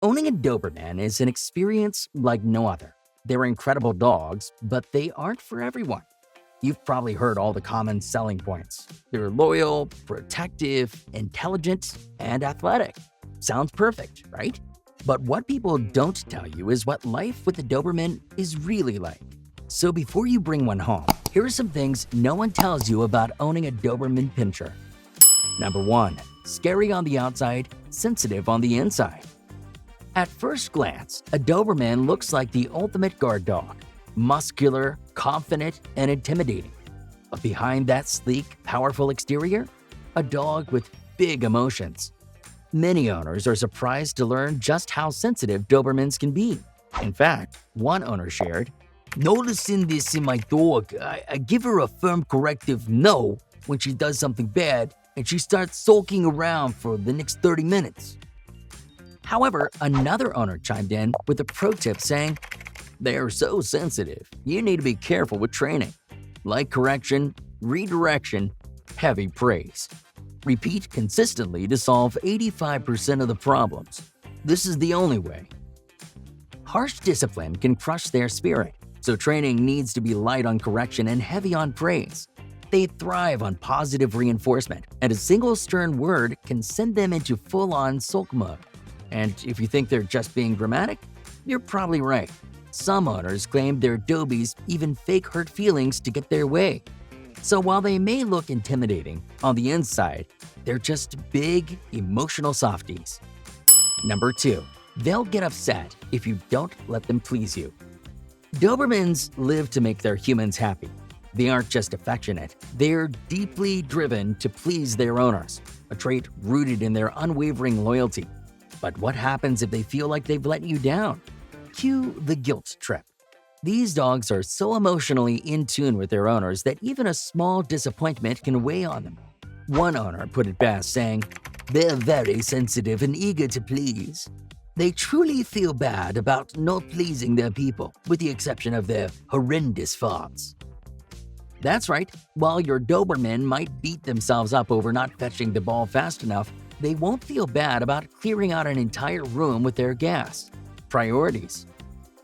Owning a Doberman is an experience like no other. They're incredible dogs, but they aren't for everyone. You've probably heard all the common selling points. They're loyal, protective, intelligent, and athletic. Sounds perfect, right? But what people don't tell you is what life with a Doberman is really like. So before you bring one home, here are some things no one tells you about owning a Doberman Pinscher. Number 1. Scary on the outside, sensitive on the inside. At first glance, a Doberman looks like the ultimate guard dog. Muscular, confident, and intimidating. But behind that sleek, powerful exterior, a dog with big emotions. Many owners are surprised to learn just how sensitive Dobermans can be. In fact, one owner shared, "Noticing this in my dog, I give her a firm corrective no when she does something bad, and she starts sulking around for the next 30 minutes. However, another owner chimed in with a pro tip saying, "They're so sensitive, you need to be careful with training. Like correction, redirection, heavy praise. Repeat consistently to solve 85% of the problems. This is the only way." Harsh discipline can crush their spirit, so training needs to be light on correction and heavy on praise. They thrive on positive reinforcement, and a single stern word can send them into full-on sulk mode. And if you think they're just being dramatic, you're probably right. Some owners claim their Dobies even fake hurt feelings to get their way. So while they may look intimidating, on the inside, they're just big, emotional softies. Number 2. They'll get upset if you don't let them please you. Dobermans live to make their humans happy. They aren't just affectionate, they're deeply driven to please their owners, a trait rooted in their unwavering loyalty. But what happens if they feel like they've let you down? Cue the guilt trip. These dogs are so emotionally in tune with their owners that even a small disappointment can weigh on them. One owner put it best, saying, "They're very sensitive and eager to please. They truly feel bad about not pleasing their people, with the exception of their horrendous farts." That's right, while your Doberman might beat themselves up over not fetching the ball fast enough, they won't feel bad about clearing out an entire room with their gas. Priorities.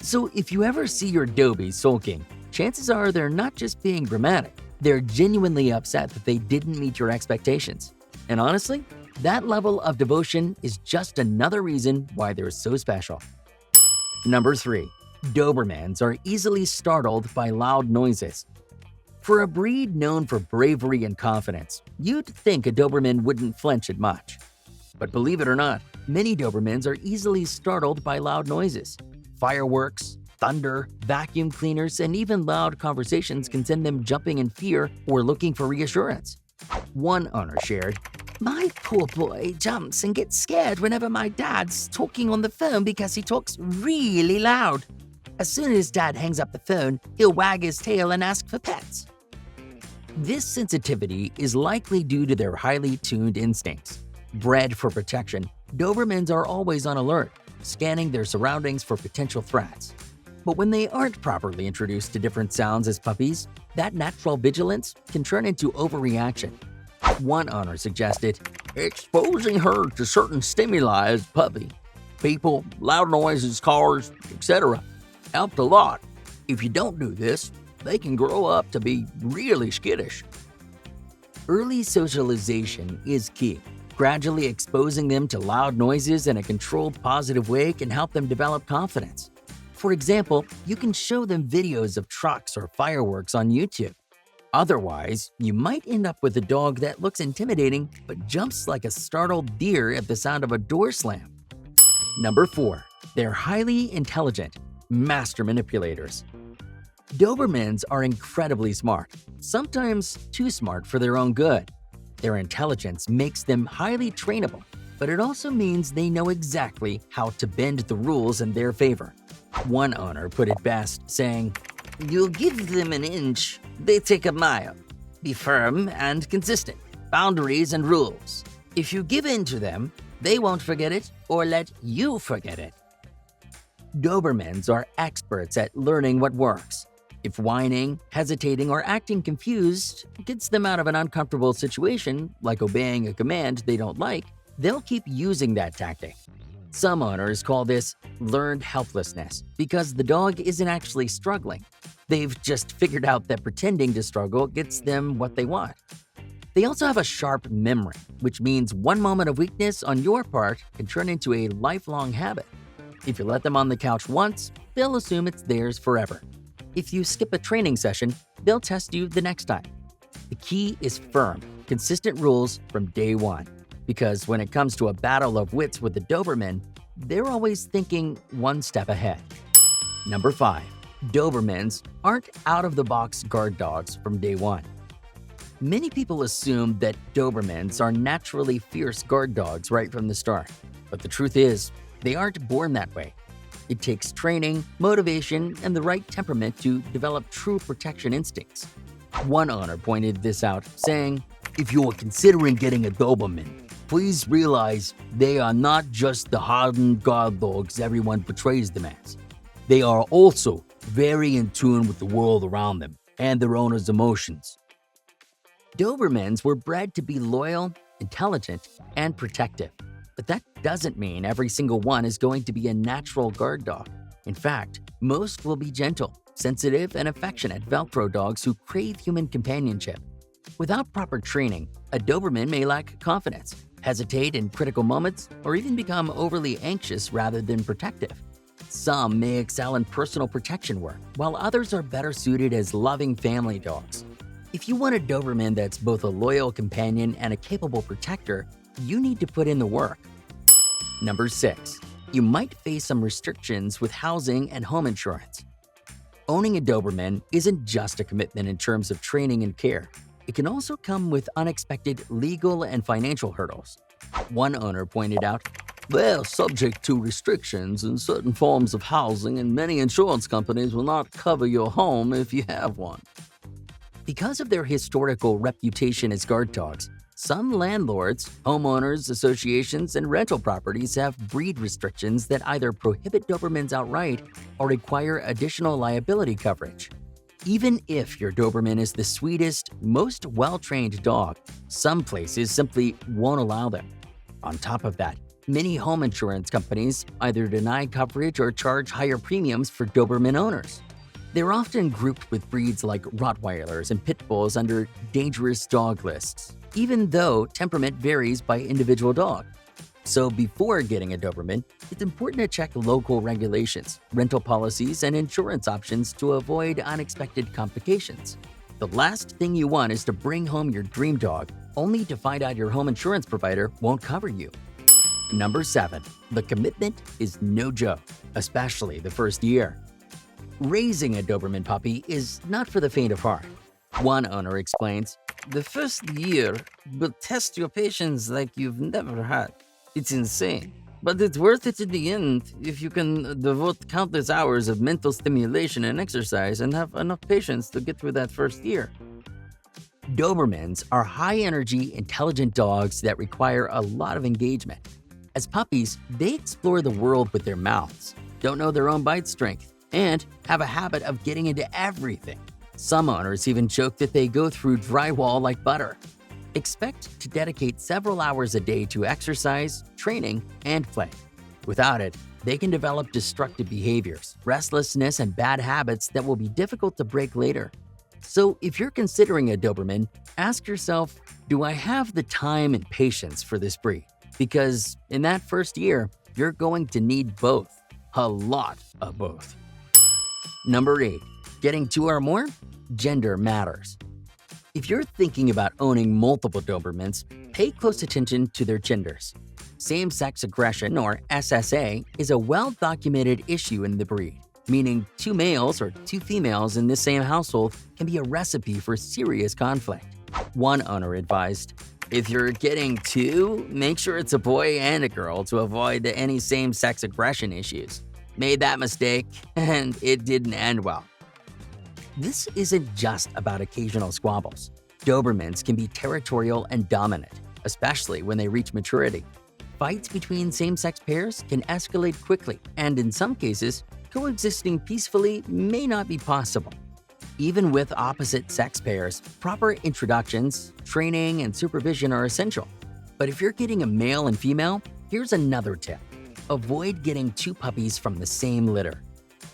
So if you ever see your Dobie sulking, chances are they're not just being dramatic, they're genuinely upset that they didn't meet your expectations. And honestly, that level of devotion is just another reason why they're so special. Number 3. Dobermans are easily startled by loud noises. For a breed known for bravery and confidence, you'd think a Doberman wouldn't flinch at much. But believe it or not, many Dobermans are easily startled by loud noises. Fireworks, thunder, vacuum cleaners, and even loud conversations can send them jumping in fear or looking for reassurance. One owner shared, "My poor boy jumps and gets scared whenever my dad's talking on the phone because he talks really loud. As soon as dad hangs up the phone, he'll wag his tail and ask for pets." This sensitivity is likely due to their highly tuned instincts. Bred for protection, Dobermans are always on alert, scanning their surroundings for potential threats. But when they aren't properly introduced to different sounds as puppies, that natural vigilance can turn into overreaction. One owner suggested, "Exposing her to certain stimuli as a puppy, people, loud noises, cars, etc., helped a lot. If you don't do this, they can grow up to be really skittish." Early socialization is key. Gradually exposing them to loud noises in a controlled, positive way can help them develop confidence. For example, you can show them videos of trucks or fireworks on YouTube. Otherwise, you might end up with a dog that looks intimidating but jumps like a startled deer at the sound of a door slam. Number 4. They're highly intelligent, master manipulators. Dobermans are incredibly smart, sometimes too smart for their own good. Their intelligence makes them highly trainable, but it also means they know exactly how to bend the rules in their favor. One owner put it best, saying, "You'll give them an inch, they take a mile. Be firm and consistent. Boundaries and rules. If you give in to them, they won't forget it or let you forget it." Dobermans are experts at learning what works. If whining, hesitating, or acting confused gets them out of an uncomfortable situation, like obeying a command they don't like, they'll keep using that tactic. Some owners call this learned helplessness because the dog isn't actually struggling. They've just figured out that pretending to struggle gets them what they want. They also have a sharp memory, which means one moment of weakness on your part can turn into a lifelong habit. If you let them on the couch once, they'll assume it's theirs forever. If you skip a training session, they'll test you the next time. The key is firm, consistent rules from day one. Because when it comes to a battle of wits with the Doberman, they're always thinking one step ahead. Number 5. Dobermans aren't out-of-the-box guard dogs from day one. Many people assume that Dobermans are naturally fierce guard dogs right from the start. But the truth is, they aren't born that way. It takes training, motivation, and the right temperament to develop true protection instincts. One owner pointed this out, saying, "If you are considering getting a Doberman, please realize they are not just the hardened guard dogs everyone portrays them as. They are also very in tune with the world around them and their owner's emotions." Dobermans were bred to be loyal, intelligent, and protective. But that doesn't mean every single one is going to be a natural guard dog. In fact, most will be gentle, sensitive, and affectionate Velcro dogs who crave human companionship. Without proper training, a Doberman may lack confidence, hesitate in critical moments, or even become overly anxious rather than protective. Some may excel in personal protection work, while others are better suited as loving family dogs. If you want a Doberman that's both a loyal companion and a capable protector, you need to put in the work. Number 6. You might face some restrictions with housing and home insurance. Owning a Doberman isn't just a commitment in terms of training and care. It can also come with unexpected legal and financial hurdles. One owner pointed out, "They're subject to restrictions in certain forms of housing, and many insurance companies will not cover your home if you have one." Because of their historical reputation as guard dogs, some landlords, homeowners associations, and rental properties have breed restrictions that either prohibit Dobermans outright or require additional liability coverage. Even if your Doberman is the sweetest, most well-trained dog, some places simply won't allow them. On top of that, many home insurance companies either deny coverage or charge higher premiums for Doberman owners. They're often grouped with breeds like Rottweilers and Pitbulls under dangerous dog lists, even though temperament varies by individual dog. So before getting a Doberman, it's important to check local regulations, rental policies, and insurance options to avoid unexpected complications. The last thing you want is to bring home your dream dog, only to find out your home insurance provider won't cover you. Number 7. The commitment is no joke, especially the first year. Raising a Doberman puppy is not for the faint of heart. One owner explains, "The first year will test your patience like you've never had. It's insane, but it's worth it in the end if you can devote countless hours of mental stimulation and exercise and have enough patience to get through that first year." Dobermans are high-energy, intelligent dogs that require a lot of engagement. As puppies, they explore the world with their mouths, don't know their own bite strength, and have a habit of getting into everything. Some owners even joke that they go through drywall like butter. Expect to dedicate several hours a day to exercise, training, and play. Without it, they can develop destructive behaviors, restlessness, and bad habits that will be difficult to break later. So if you're considering a Doberman, ask yourself, do I have the time and patience for this breed? Because in that first year, you're going to need both. A lot of both. Number 8. Getting 2 or more? Gender matters. If you're thinking about owning multiple Dobermans, pay close attention to their genders. Same-sex aggression, or SSA, is a well-documented issue in the breed, meaning 2 males or 2 females in the same household can be a recipe for serious conflict. One owner advised, "If you're getting 2, make sure it's a boy and a girl to avoid any same-sex aggression issues." Made that mistake, and it didn't end well. This isn't just about occasional squabbles. Dobermans can be territorial and dominant, especially when they reach maturity. Fights between same-sex pairs can escalate quickly, and in some cases, coexisting peacefully may not be possible. Even with opposite-sex pairs, proper introductions, training, and supervision are essential. But if you're getting a male and female, here's another tip. Avoid getting two puppies from the same litter.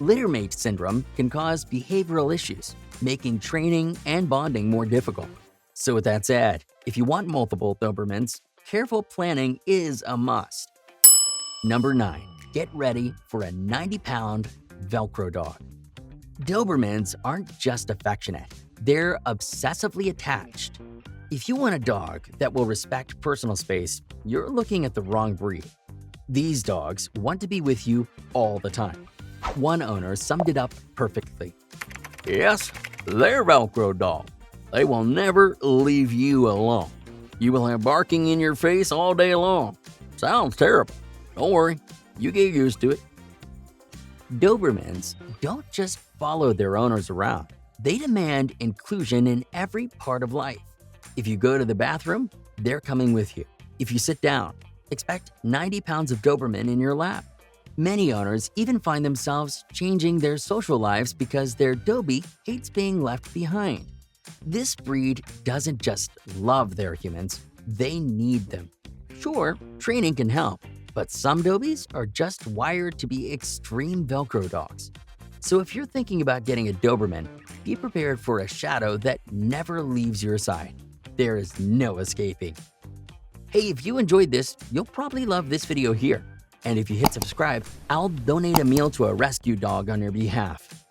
Littermate syndrome can cause behavioral issues, making training and bonding more difficult. So with that said, if you want multiple Dobermans, careful planning is a must. Number 9. Get ready for a 90-pound Velcro dog. Dobermans aren't just affectionate, they're obsessively attached. If you want a dog that will respect personal space, you're looking at the wrong breed. These dogs want to be with you all the time. One owner summed it up perfectly. Yes, they're Velcro dogs. They will never leave you alone. You will have barking in your face all day long. Sounds terrible. Don't worry, you get used to it. Dobermans don't just follow their owners around. They demand inclusion in every part of life. If you go to the bathroom, they're coming with you. If you sit down, expect 90 pounds of Doberman in your lap. Many owners even find themselves changing their social lives because their Dobie hates being left behind. This breed doesn't just love their humans, they need them. Sure, training can help, but some Dobies are just wired to be extreme Velcro dogs. So if you're thinking about getting a Doberman, be prepared for a shadow that never leaves your side. There is no escaping. Hey, if you enjoyed this, you'll probably love this video here. And if you hit subscribe, I'll donate a meal to a rescue dog on your behalf.